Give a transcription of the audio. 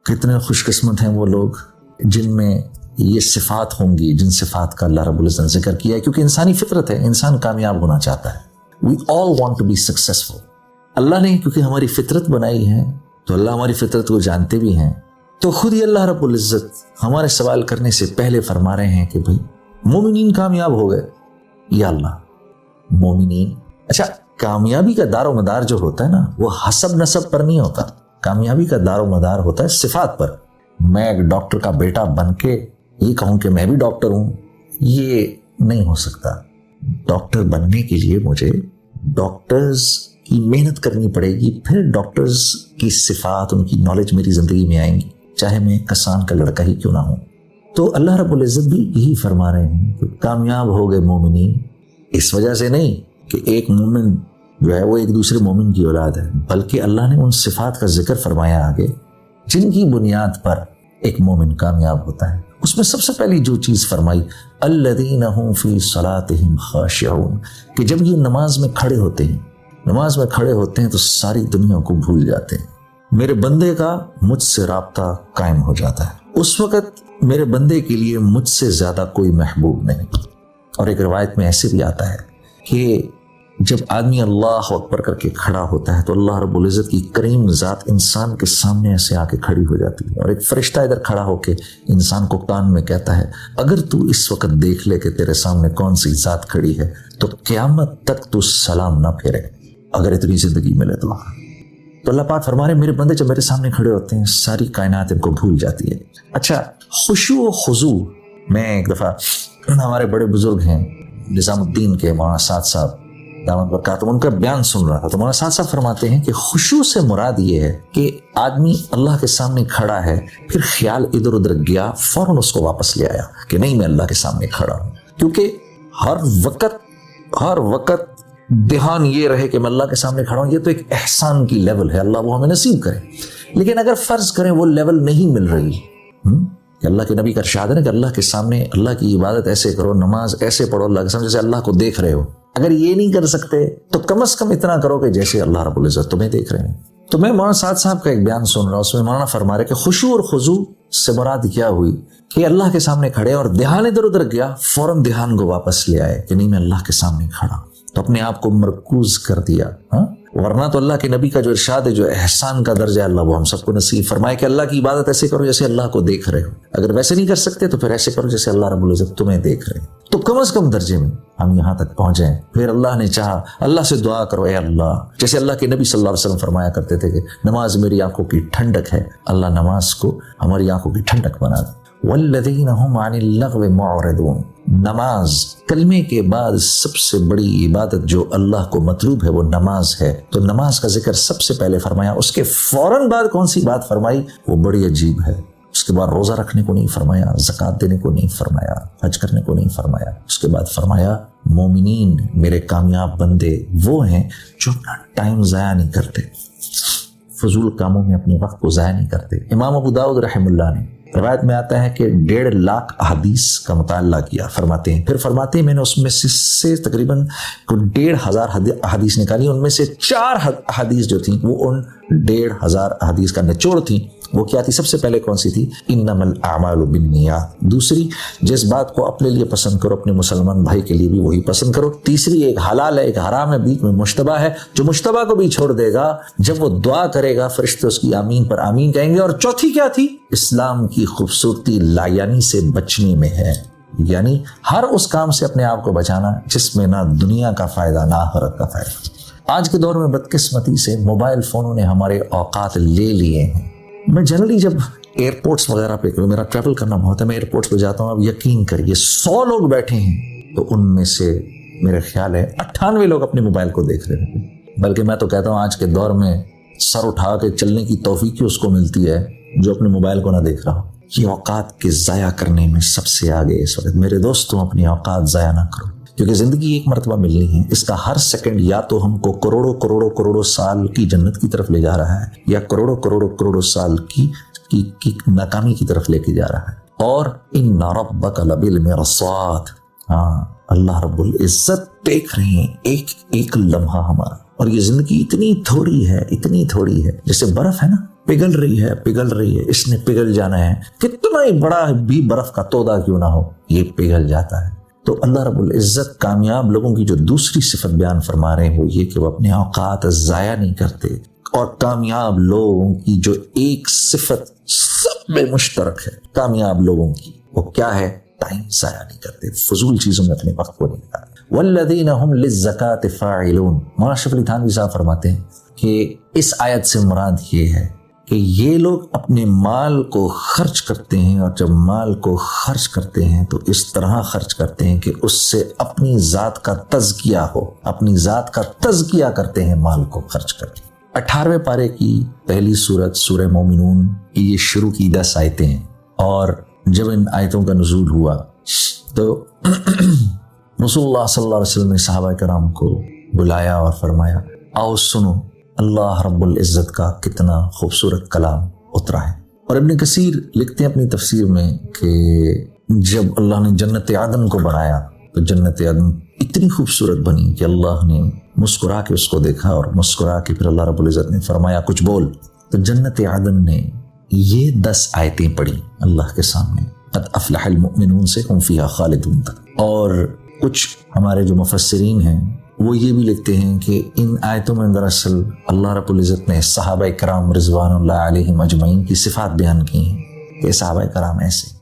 کتنے خوش قسمت ہیں وہ لوگ جن میں یہ صفات ہوں گی، جن صفات کا اللہ رب العزت نے ذکر کیا ہے، کیونکہ انسانی فطرت ہے، انسان کامیاب ہونا چاہتا ہے۔ We all want to be successful۔ اللہ نے کیونکہ ہماری فطرت بنائی ہے تو اللہ ہماری فطرت کو جانتے بھی ہیں، تو خود ہی اللہ رب العزت ہمارے سوال کرنے سے پہلے فرما رہے ہیں کہ بھئی مومنین کامیاب ہو گئے۔ یا اللہ، مومنین، اچھا کامیابی کا دار و مدار جو ہوتا ہے نا وہ حسب نسب پر نہیں ہوتا، کامیابی کا دار و مدار ہوتا ہے صفات پر۔ میں ایک ڈاکٹر کا بیٹا بن کے یہ کہوں کہ میں بھی ڈاکٹر ہوں، یہ نہیں ہو سکتا۔ ڈاکٹر بننے کے لیے مجھے ڈاکٹرز کی محنت کرنی پڑے گی، پھر ڈاکٹرز کی صفات، ان کی نالج میری زندگی میں آئیں گی، چاہے میں کسان کا لڑکا ہی کیوں نہ ہوں۔ تو اللہ رب العزت بھی یہی فرما رہے ہیں کہ کامیاب ہو گئے مومنین، اس وجہ سے نہیں کہ ایک مومن جو ہے وہ ایک دوسرے مومن کی اولاد ہے، بلکہ اللہ نے ان صفات کا ذکر فرمایا آگے جن کی بنیاد پر ایک مومن کامیاب ہوتا ہے۔ اس میں سب سے پہلی جو چیز فرمائی، الذین هم فی صلاتهم خاشعون، کہ جب یہ نماز میں کھڑے ہوتے ہیں تو ساری دنیا کو بھول جاتے ہیں، میرے بندے کا مجھ سے رابطہ قائم ہو جاتا ہے، اس وقت میرے بندے کے لیے مجھ سے زیادہ کوئی محبوب نہیں۔ اور ایک روایت میں ایسے بھی آتا ہے کہ جب آدمی اللہ اکبر کر کے کھڑا ہوتا ہے تو اللہ رب العزت کی کریم ذات انسان کے سامنے ایسے آ کے کھڑی ہو جاتی ہے، اور ایک فرشتہ ادھر کھڑا ہو کے انسان کو کان میں کہتا ہے اگر تو اس وقت دیکھ لے کہ تیرے سامنے کون سی ذات کھڑی ہے تو قیامت تک تو سلام نہ پھیرے، اگر اتنی زندگی ملے تو۔ اللہ پاک فرما رہے ہیں میرے بندے جب میرے سامنے کھڑے ہوتے ہیں ساری کائنات ان کو بھول جاتی ہے۔ اچھا، خشوع و خضوع، میں ایک دفعہ ہمارے بڑے بزرگ ہیں نظام الدین کے مولانا سعد صاحب دامت برکاتہم، ان کا بیان سن رہا تھا تو مولانا سعد صاحب فرماتے ہیں کہ خشوع سے مراد یہ ہے کہ آدمی اللہ کے سامنے کھڑا ہے، پھر خیال ادھر ادھر گیا، فوراً اس کو واپس لے آیا کہ نہیں میں اللہ کے سامنے کھڑا ہوں، کیونکہ ہر وقت دھیان یہ رہے کہ میں اللہ کے سامنے کھڑا ہوں، یہ تو ایک احسان کی لیول ہے، اللہ وہ ہمیں نصیب کرے۔ لیکن اگر فرض کریں وہ لیول نہیں مل رہی کہ اللہ کے نبی کا ارشاد ہے نا کہ اللہ کے سامنے اللہ کی عبادت ایسے کرو، نماز ایسے پڑھو اللہ کے سامنے جیسے اللہ کو دیکھ رہے ہو، اگر یہ نہیں کر سکتے تو کم از کم اتنا کرو کہ جیسے اللہ رب العزت تمہیں دیکھ رہے ہیں۔ تو میں مولانا سعد صاحب کا ایک بیان سن رہا ہوں، اس میں مولانا فرما رہے کہ خشوع اور خضوع سے مراد کیا ہوئی کہ اللہ کے سامنے کھڑے اور دھیان ادھر ادھر گیا، فوراً دھیان کو واپس لے آئے کہ نہیں میں اللہ کے سامنے کھڑا، تو اپنے آپ کو مرکوز کر دیا۔ ورنہ تو اللہ کے نبی کا جو ارشاد ہے، جو احسان کا درجہ ہے، اللہ وہ ہم سب کو نصیب فرمائے کہ اللہ کی عبادت ایسے کرو جیسے اللہ کو دیکھ رہے ہو، اگر ویسے نہیں کر سکتے تو پھر ایسے کرو جیسے اللہ رب العزت تمہیں دیکھ رہے ہیں۔ تو کم از کم درجے میں ہم یہاں تک پہنچیں، پھر اللہ نے چاہا اللہ سے دعا کرو، اے اللہ، جیسے اللہ کے نبی صلی اللہ علیہ وسلم فرمایا کرتے تھے کہ نماز میری آنکھوں کی ٹھنڈک ہے، اللہ نماز کو ہماری آنکھوں کی ٹھنڈک بنا دے۔ والذین هم عن اللغو معرضون، نماز کلمے کے بعد سب سے بڑی عبادت جو اللہ کو مطلوب ہے وہ نماز ہے، تو نماز کا ذکر سب سے پہلے فرمایا، اس کے فوراً بعد کون سی بات فرمائی وہ بڑی عجیب ہے۔ اس کے بعد روزہ رکھنے کو نہیں فرمایا، زکوٰۃ دینے کو نہیں فرمایا، حج کرنے کو نہیں فرمایا، اس کے بعد فرمایا مومنین میرے کامیاب بندے وہ ہیں جو اپنا ٹائم ضائع نہیں کرتے، فضول کاموں میں اپنے وقت کو ضائع نہیں کرتے۔ امام ابو داؤد رحمہ اللہ نے روایت میں آتا ہے کہ 1.5 لاکھ احادیث کا مطالعہ کیا، فرماتے ہیں، پھر فرماتے ہیں میں نے اس میں سے تقریباً 1,500 احادیث نکالی، ان میں سے 4 احادیث جو تھیں وہ ان 1,500 احادیث کا نچوڑ تھیں۔ وہ کیا تھی؟ سب سے پہلے کون سی تھی؟ انما الاعمال بالنیات، دوسری جس بات کو اپنے لیے پسند کرو اپنے مسلمان بھائی کے لیے بھی وہی پسند کرو، تیسری ایک حلال ہے ایک حرام ہے، بیچ میں مشتبہ ہے، جو مشتبہ کو بھی چھوڑ دے گا جب وہ دعا کرے گا فرشتے اس کی آمین پر آمین کہیں گے، اور چوتھی کیا تھی؟ اسلام کی خوبصورتی لایانی سے بچنے میں ہے، یعنی ہر اس کام سے اپنے آپ کو بچانا جس میں نہ دنیا کا فائدہ نہ آخرت کا فائدہ۔ آج کے دور میں بدقسمتی سے موبائل فونوں نے ہمارے اوقات لے لیے ہیں۔ میں جنرلی جب ایئرپورٹس وغیرہ پہ میرا ٹریول کرنا بہت ہے، میں ایئرپورٹس پہ جاتا ہوں، اب یقین کریے 100 لوگ بیٹھے ہیں تو ان میں سے میرا خیال ہے 98 لوگ اپنے موبائل کو دیکھ رہے ہیں، بلکہ میں تو کہتا ہوں آج کے دور میں سر اٹھا کے چلنے کی توفیق اس کو ملتی ہے جو اپنے موبائل کو نہ دیکھ رہا ہو۔ یہ اوقات کے ضائع کرنے میں سب سے آگے اس وقت۔ میرے دوستوں اپنی اوقات ضائع نہ کرو، کیونکہ زندگی ایک مرتبہ ملنی ہے، اس کا ہر سیکنڈ یا تو ہم کو کروڑوں سال کی جنت کی طرف لے جا رہا ہے یا کروڑوں سال کی ناکامی کی طرف لے کے جا رہا ہے۔ اور ان ربک لبالمرصاد، اللہ رب العزت دیکھ رہے ہیں ایک لمحہ ہمارا، اور یہ زندگی اتنی تھوڑی ہے جیسے برف ہے نا، پگھل رہی ہے، اس نے پگھل جانا ہے، کتنا ہی بڑا بھی برف کا تودا کیوں نہ ہو یہ پگھل جاتا ہے۔ تو اللہ رب العزت کامیاب لوگوں کی جو دوسری صفت بیان فرما رہے ہیں وہ یہ کہ وہ اپنے اوقات ضائع نہیں کرتے، اور کامیاب لوگوں کی جو ایک صفت سب میں مشترک ہے کامیاب لوگوں کی، وہ کیا ہے؟ ٹائم ضائع نہیں کرتے، فضول چیزوں میں اپنے وقت کو نہیں لگاتے۔ والذین هم للزکاة فاعلون، مولانا شریف علی تھانوی صاحب فرماتے ہیں کہ اس آیت سے مراد یہ ہے کہ یہ لوگ اپنے مال کو خرچ کرتے ہیں، اور جب مال کو خرچ کرتے ہیں تو اس طرح خرچ کرتے ہیں کہ اس سے اپنی ذات کا تزکیہ ہو، اپنی ذات کا تزکیہ کرتے ہیں مال کو خرچ کر کے۔ 18ویں پارے کی پہلی صورت سورہ مومنون کی یہ شروع کی 10 آیتیں ہیں، اور جب ان آیتوں کا نزول ہوا تو رسول اللہ صلی اللہ علیہ وسلم نے صحابہ کرام کو بلایا اور فرمایا آؤ سنو اللہ رب العزت کا کتنا خوبصورت کلام اترا ہے۔ اور ابن کثیر لکھتے ہیں اپنی تفسیر میں کہ جب اللہ نے جنت عدن کو بنایا تو جنت عدن اتنی خوبصورت بنی کہ اللہ نے مسکرا کے اس کو دیکھا، اور مسکرا کے پھر اللہ رب العزت نے فرمایا کچھ بول، تو جنت عدن نے یہ 10 آیتیں پڑھی اللہ کے سامنے، قد افلح المؤمنون سے ہم فیہا خالدون تک۔ اور کچھ ہمارے جو مفسرین ہیں وہ یہ بھی لکھتے ہیں کہ ان آیتوں میں دراصل اللہ رب العزت نے صحابہ کرام رضوان اللہ علیہم اجمعین کی صفات بیان کی ہیں کہ صحابہ کرام ایسے